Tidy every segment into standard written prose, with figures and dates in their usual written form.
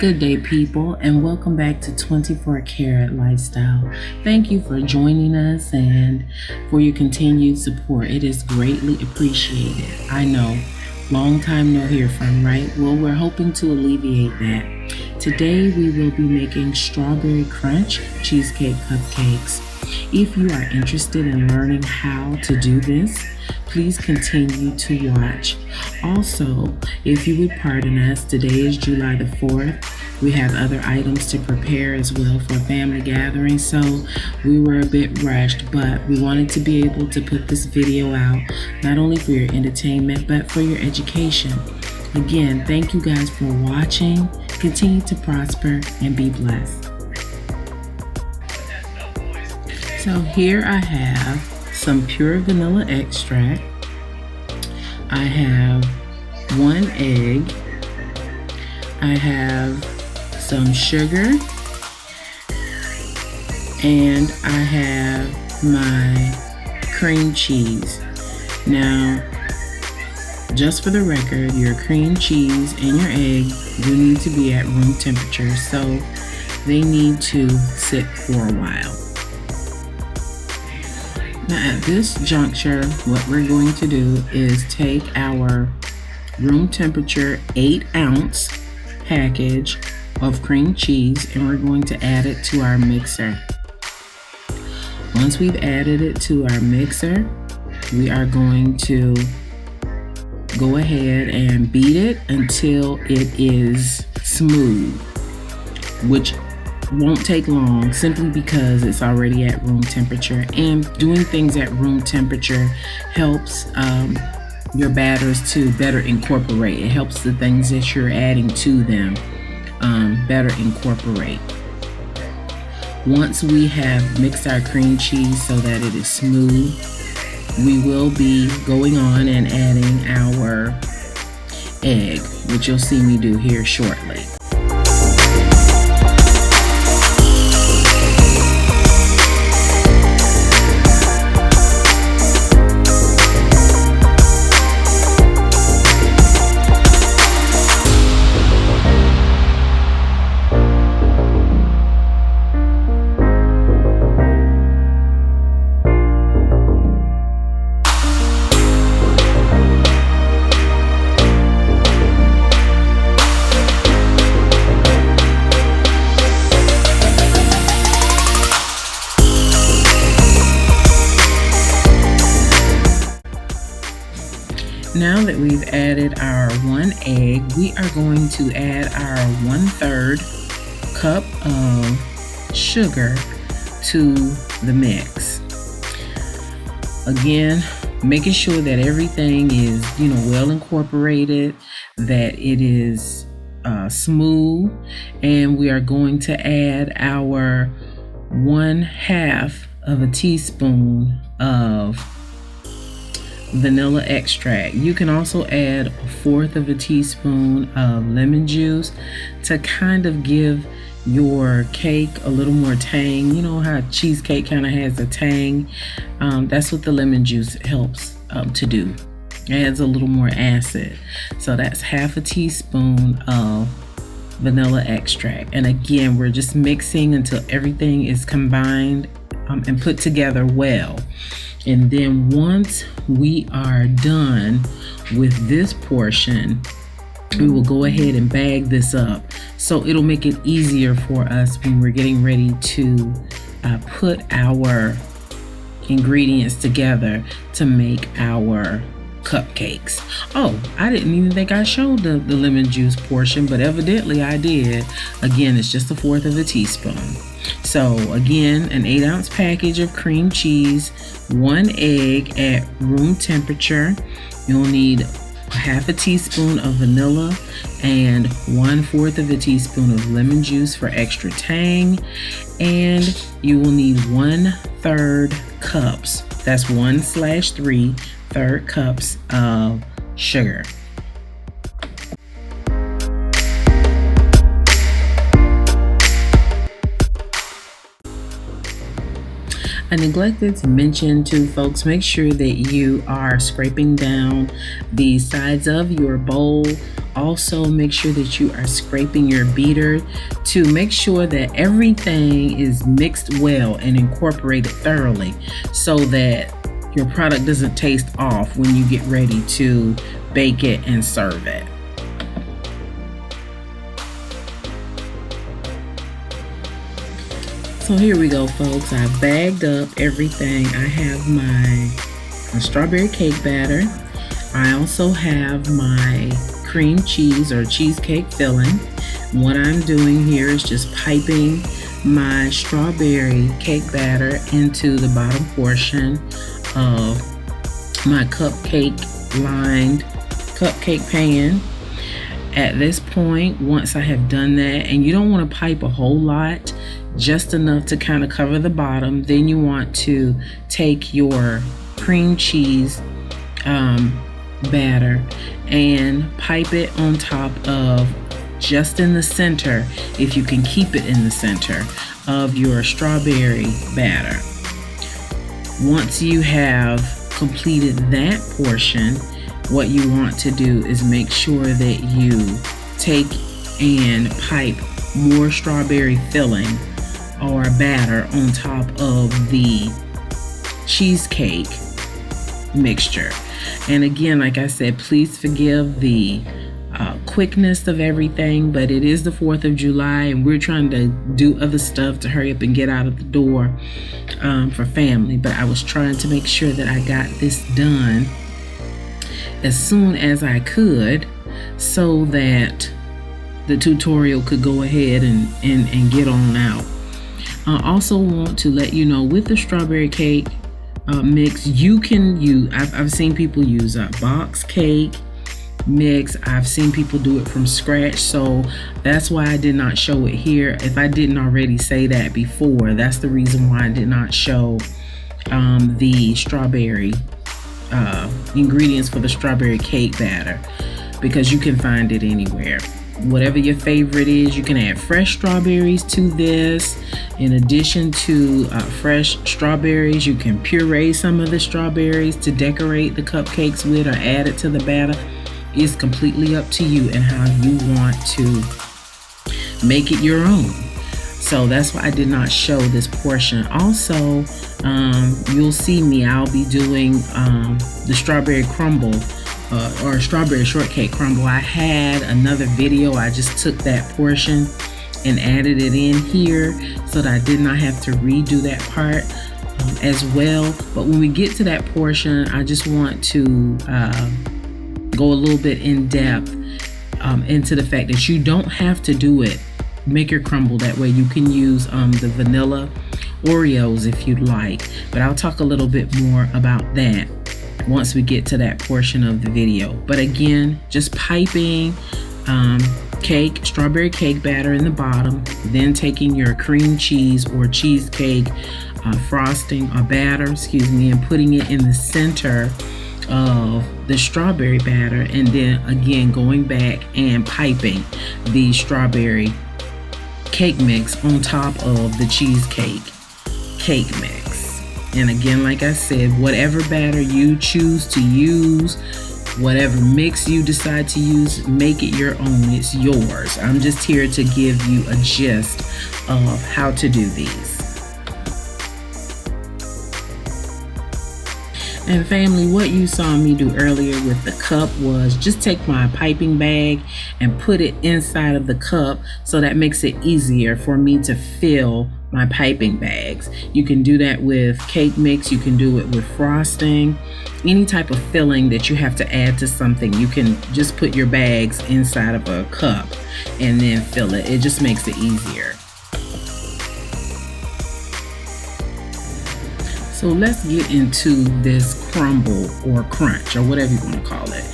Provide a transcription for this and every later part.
Good day, people, and welcome back to 24 Karat Lifestyle. Thank you for joining us and for your continued support. It is greatly appreciated. I know, long time no hear from, right? Well, we're hoping to alleviate that. Today, we will be making strawberry crunch cheesecake cupcakes. If you are interested in learning how to do this, please continue to watch. Also, if you would pardon us, today is July the 4th. We have other items to prepare as well for family gatherings, so we were a bit rushed, but we wanted to be able to put this video out, not only for your entertainment, but for your education. Again, thank you guys for watching. Continue to prosper and be blessed. So here I have some pure vanilla extract. I have 1 egg. I have some sugar. And I have my cream cheese. Now, just for the record, your cream cheese and your egg do need to be at room temperature, so they need to sit for a while. Now at this juncture, what we're going to do is take our room temperature 8-ounce package of cream cheese and we're going to add it to our mixer. Once we've added it to our mixer, we are going to go ahead and beat it until it is smooth, which won't take long simply because it's already at room temperature, and doing things at room temperature helps your batters to better incorporate. It helps the things that you're adding to them better incorporate. Once we have mixed our cream cheese so that it is smooth, we will be going on and adding our egg, which you'll see me do here shortly. Now that we've added our 1 egg, we are going to add our 1/3 cup of sugar to the mix. Again, making sure that everything is, well incorporated, that it is smooth, and we are going to add our 1/2 of a teaspoon of vanilla extract. You can also add 1/4 of a teaspoon of lemon juice to kind of give your cake a little more tang. You know how cheesecake kind of has a tang? That's what the lemon juice helps to do. It adds a little more acid. So that's 1/2 a teaspoon of vanilla extract. And again, we're just mixing until everything is combined and put together well. And then once we are done with this portion, we will go ahead and bag this up. So it'll make it easier for us when we're getting ready to put our ingredients together to make our cupcakes. Oh, I didn't even think I showed the lemon juice portion, but evidently I did. Again, it's just 1/4 of a teaspoon. So again, an 8-ounce package of cream cheese, 1 egg at room temperature. You'll need 1/2 a teaspoon of vanilla and 1/4 of a teaspoon of lemon juice for extra tang. And you will need 1/3 cups. That's 1/3 cups of sugar. I neglected to mention to folks, make sure that you are scraping down the sides of your bowl Also, make sure that you are scraping your beater to make sure that everything is mixed well and incorporated thoroughly so that your product doesn't taste off when you get ready to bake it and serve it. So here we go, folks. I bagged up everything. I have my strawberry cake batter. I also have my cream cheese or cheesecake filling. What I'm doing here is just piping my strawberry cake batter into the bottom portion of my cupcake lined cupcake pan. At this point, once I have done that, and you don't want to pipe a whole lot, just enough to kind of cover the bottom, then you want to take your cream cheese batter and pipe it on top of, just in the center, if you can keep it in the center of your strawberry batter. Once you have completed that portion, what you want to do is make sure that you take and pipe more strawberry filling or batter on top of the cheesecake mixture. And again, like I said, please forgive the quickness of everything, but it is the 4th of July and we're trying to do other stuff to hurry up and get out of the door for family. But I was trying to make sure that I got this done as soon as I could so that the tutorial could go ahead and get on out. I also want to let you know, with the strawberry cake mix, you can use, I've seen people use a box cake mix. I've seen people do it from scratch, so that's why I did not show it here. If I didn't already say that before, that's the reason why I did not show the strawberry ingredients for the strawberry cake batter, because you can find it anywhere. Whatever your favorite is, you can add fresh strawberries to this. In addition to fresh strawberries, you can puree some of the strawberries to decorate the cupcakes with or add it to the batter. It's completely up to you and how you want to make it your own. So that's why I did not show this portion. Also, you'll see me, I'll be doing the strawberry crumble or strawberry shortcake crumble. I had another video, I just took that portion and added it in here so that I did not have to redo that part as well. But when we get to that portion, I just want to go a little bit in depth into the fact that you don't have to do it, make your crumble that way. You can use the vanilla Oreos if you'd like, but I'll talk a little bit more about that once we get to that portion of the video. But again, just piping strawberry cake batter in the bottom, then taking your cream cheese or cheesecake frosting or batter, and putting it in the center of the strawberry batter, and then again going back and piping the strawberry cake mix on top of the cheesecake cake mix. And again, like I said, whatever batter you choose to use, whatever mix you decide to use, make it your own. It's yours. I'm just here to give you a gist of how to do these. And family, what you saw me do earlier with the cup was just take my piping bag and put it inside of the cup, so that makes it easier for me to fill my piping bags. You can do that with cake mix, you can do it with frosting, any type of filling that you have to add to something. You can just put your bags inside of a cup and then fill it. It just makes it easier. So let's get into this crumble or crunch or whatever you want to call it.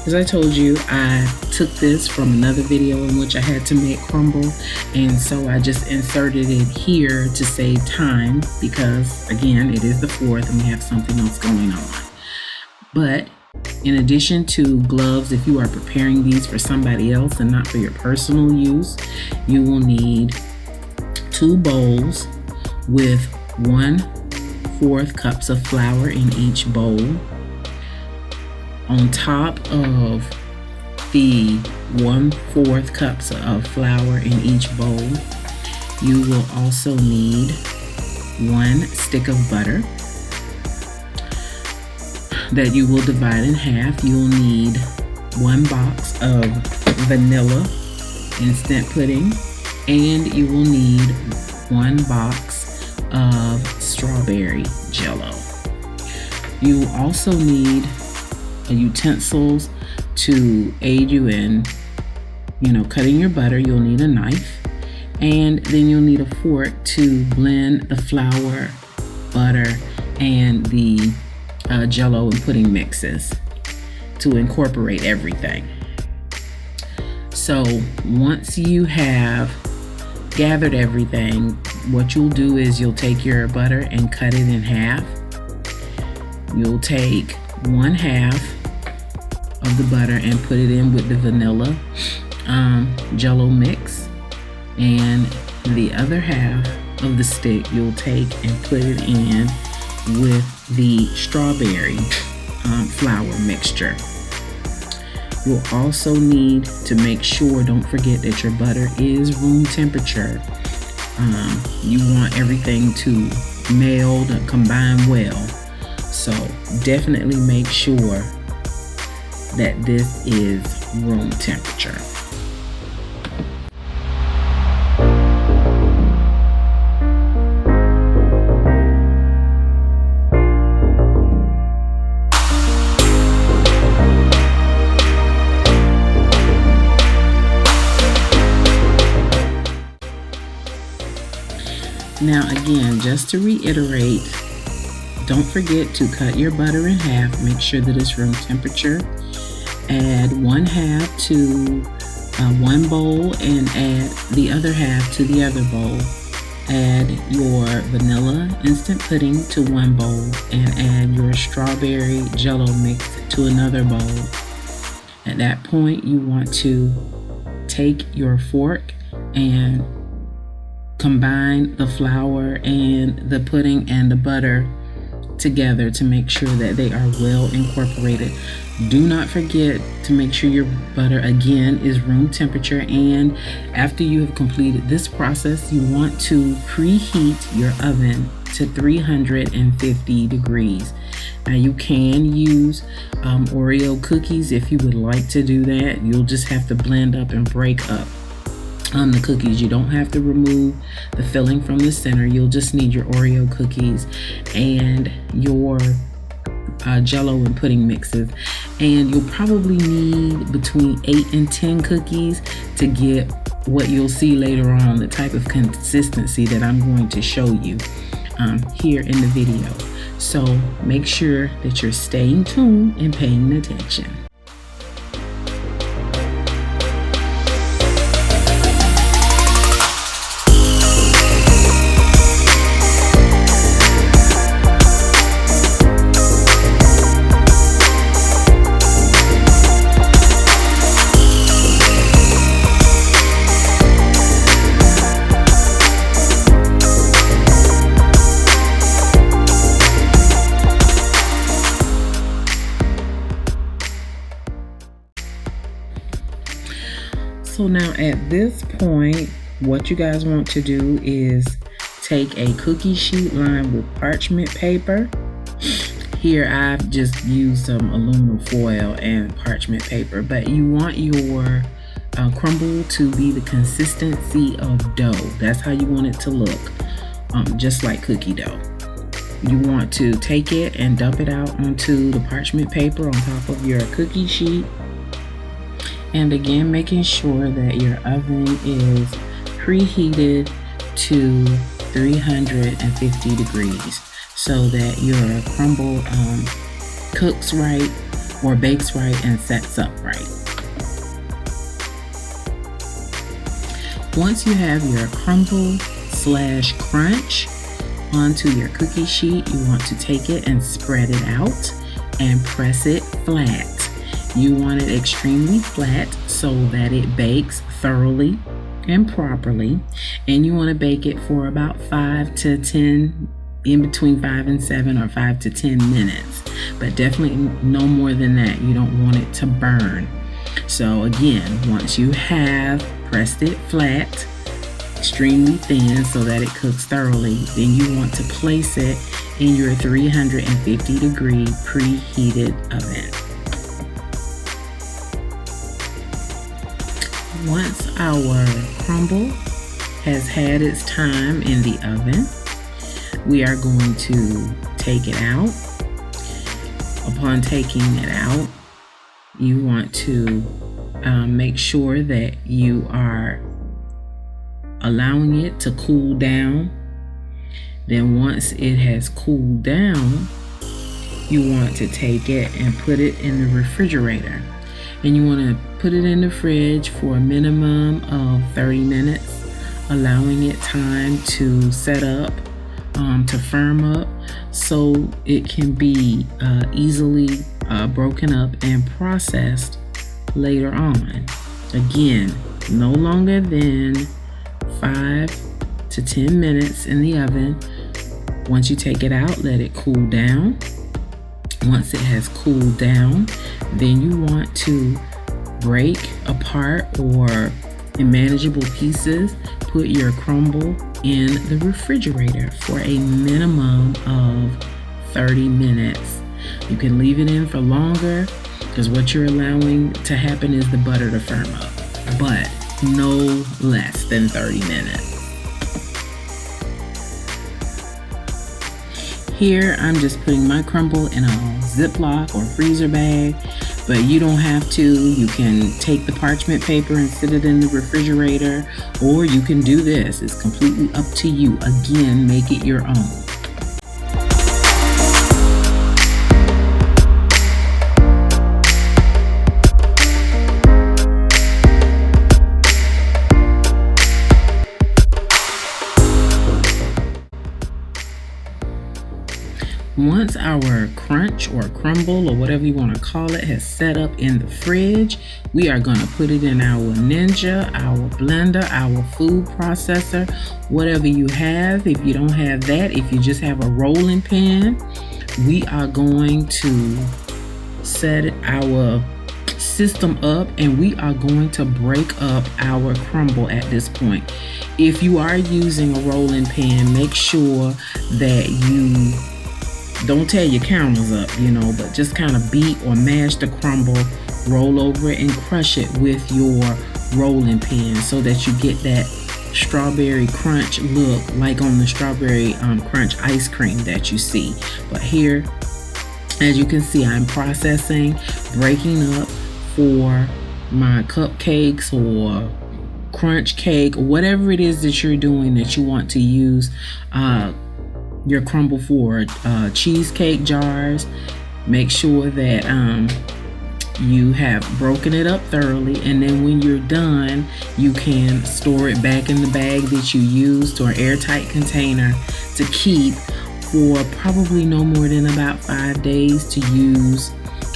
As I told you, I took this from another video in which I had to make crumble, and so I just inserted it here to save time because, again, it is the 4th and we have something else going on. But in addition to gloves, if you are preparing these for somebody else and not for your personal use, you will need 2 bowls with 1/4 cups of flour in each bowl. On top of the 1/4 cups of flour in each bowl. You will also need 1 stick of butter that you will divide in half. You'll need 1 box of vanilla instant pudding, and you will need 1 box of strawberry jello. You will also need utensils to aid you in, cutting your butter. You'll need a knife, and then you'll need a fork to blend the flour, butter, and the jello and pudding mixes to incorporate everything. So once you have gathered everything, what you'll do is you'll take your butter and cut it in half. You'll take 1/2 of the butter and put it in with the vanilla jello mix, and the other half of the stick you'll take and put it in with the strawberry flour mixture. You'll also need to make sure, don't forget that your butter is room temperature. You want everything to meld and combine well. So definitely make sure that this is room temperature. Now again, just to reiterate, don't forget to cut your butter in half. Make sure that it's room temperature. Add 1/2 to one bowl and add the other half to the other bowl. Add your vanilla instant pudding to one bowl and add your strawberry jello mix to another bowl. At that point, you want to take your fork and combine the flour and the pudding and the butter together to make sure that they are well incorporated. Do not forget to make sure your butter again is room temperature, and after you have completed this process, you want to preheat your oven to 350 degrees. Now you can use Oreo cookies if you would like to do that. You'll just have to blend up and break up the cookies. You don't have to remove the filling from the center. You'll just need your Oreo cookies and your jello and pudding mixes, and you'll probably need between 8 and 10 cookies to get what you'll see later on, the type of consistency that I'm going to show you here in the video. So make sure that you're staying tuned and paying attention. So now at this point, what you guys want to do is take a cookie sheet lined with parchment paper. Here I've just used some aluminum foil and parchment paper, but you want your crumble to be the consistency of dough. That's how you want it to look, just like cookie dough. You want to take it and dump it out onto the parchment paper on top of your cookie sheet. And again, making sure that your oven is preheated to 350 degrees so that your crumble cooks right or bakes right and sets up right. Once you have your crumble / crunch onto your cookie sheet, you want to take it and spread it out and press it flat. You want it extremely flat so that it bakes thoroughly and properly, and you want to bake it for about 5 to 10, in between 5 and 7 or 5 to 10 minutes, but definitely no more than that. You don't want it to burn. So again, once you have pressed it flat, extremely thin so that it cooks thoroughly, then you want to place it in your 350 degree preheated oven. Once our crumble has had its time in the oven, we are going to take it out. Upon taking it out, you want to make sure that you are allowing it to cool down. Then once it has cooled down, you want to take it and put it in the refrigerator. And you want to put it in the fridge for a minimum of 30 minutes, allowing it time to set up, to firm up, so it can be easily broken up and processed later on. Again, no longer than 5 to 10 minutes in the oven. Once you take it out, let it cool down. Once it has cooled down, then you want to break apart or in manageable pieces, put your crumble in the refrigerator for a minimum of 30 minutes. You can leave it in for longer because what you're allowing to happen is the butter to firm up, but no less than 30 minutes. Here, I'm just putting my crumble in a Ziploc or freezer bag, but you don't have to. You can take the parchment paper and sit it in the refrigerator, or you can do this. It's completely up to you. Again, make it your own. Once our crunch or crumble or whatever you want to call it has set up in the fridge, we are going to put it in our Ninja, our blender, our food processor, whatever you have. If you don't have that, if you just have a rolling pin, we are going to set our system up and we are going to break up our crumble at this point. If you are using a rolling pin, make sure that you don't tear your counters up, but just kind of beat or mash the crumble, roll over it and crush it with your rolling pin so that you get that strawberry crunch look like on the strawberry crunch ice cream that you see. But here, as you can see, I'm processing, breaking up for my cupcakes or crunch cake, whatever it is that you're doing that you want to use your crumble for. Cheesecake jars, make sure that you have broken it up thoroughly, and then when you're done, you can store it back in the bag that you used or airtight container to keep for probably no more than about 5 days to use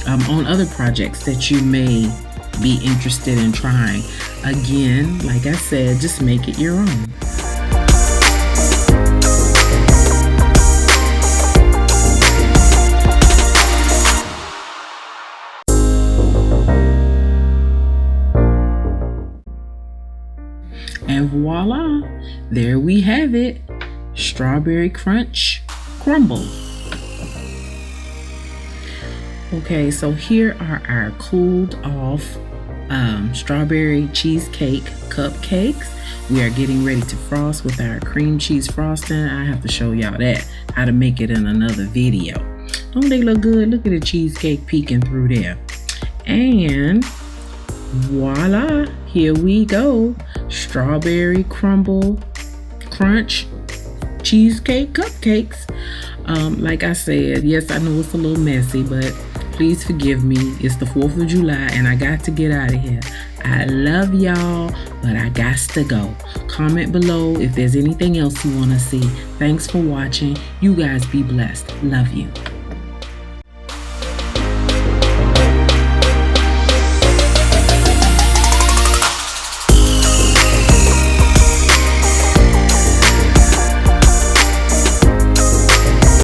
on other projects that you may be interested in trying. Again, like I said, just make it your own. And voila, there we have it, strawberry crunch crumble. Okay, so here are our cooled off strawberry cheesecake cupcakes. We are getting ready to frost with our cream cheese frosting. I have to show y'all that, how to make it in another video. Don't they look good? Look at the cheesecake peeking through there. And voila, here we go, strawberry crumble crunch cheesecake cupcakes. Like I said, yes, I know it's a little messy, but please forgive me. It's the 4th of July and I got to get out of here. I love y'all, but I got to go. Comment below if there's anything else you want to see. Thanks for watching. You guys be blessed. Love you.